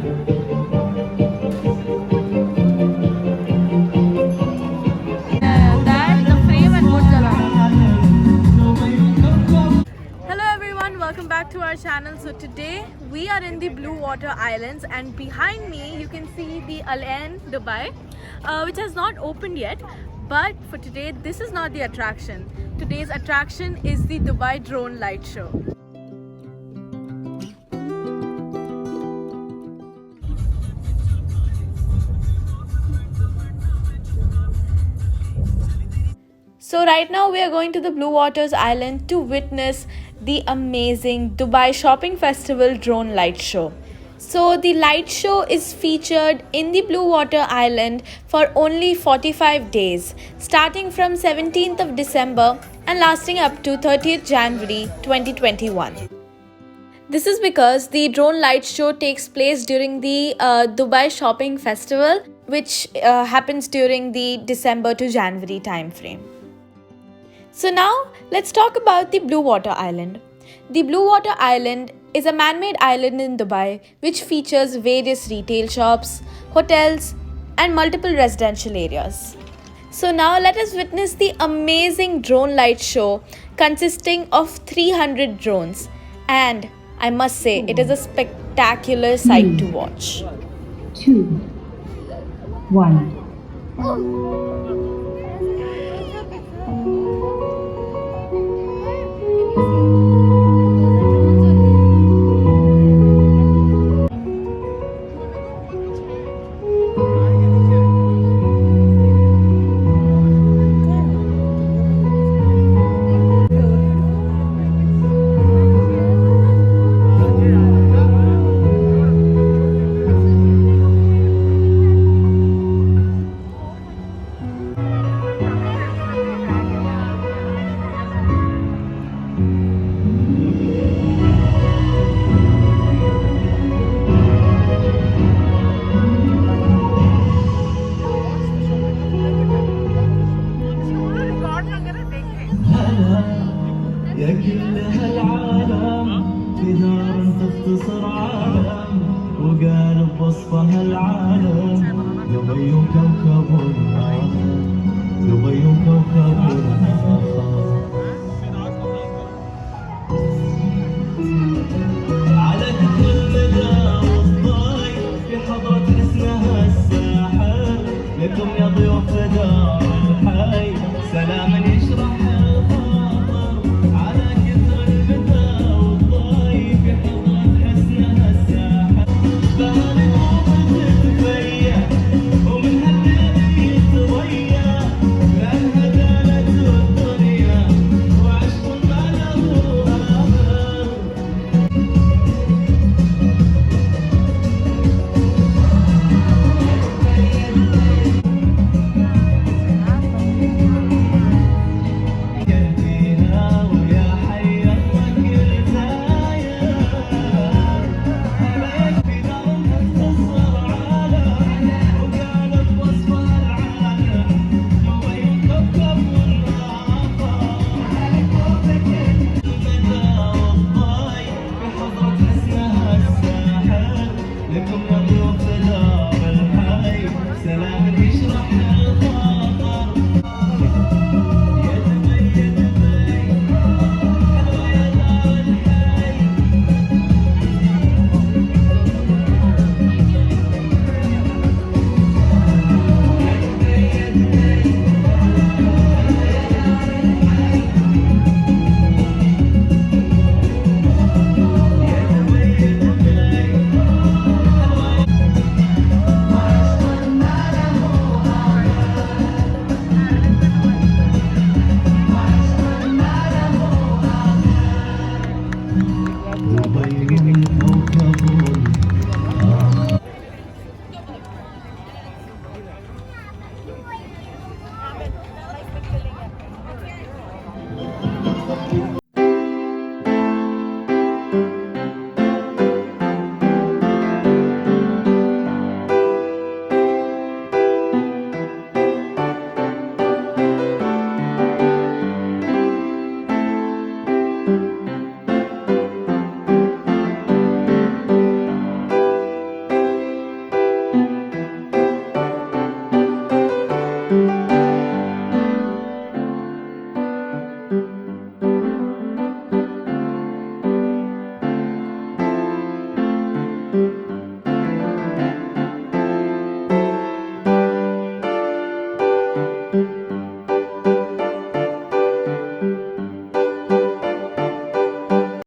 Hello everyone, welcome back to our channel. So today we are in the Blue Water Islands, and behind me you can see the Al Ain Dubai, which has not opened yet. But for today, this is not the attraction. Today's attraction is the Dubai Drone Light Show. So right now we are going to the Blue Waters Island to witness the amazing Dubai Shopping Festival Drone Light Show. So the light show is featured in the Blue Water Island for only 45 days, starting from 17th of December and lasting up to 30th January 2021. This is because the drone light show takes place during the Dubai Shopping Festival, which happens during the December to January time frame. So now let's talk about the Blue Water Island. The Blue Water Island is a man-made island in Dubai which features various retail shops, hotels, and multiple residential areas. So now let us witness the amazing drone light show consisting of 300 drones, and I must say it is a spectacular sight to watch. 2, 1. يا كل هالعالم في نار تختصر عالم وقالب وصفها العالم دبي كوكب آخر دبي كوكب آخر على كل المدى والضاي في حضرة حسنها الساحر لكم يا ضيوف دار الحي سلاما يشرح لكم يا ضيوف دار الحي سلام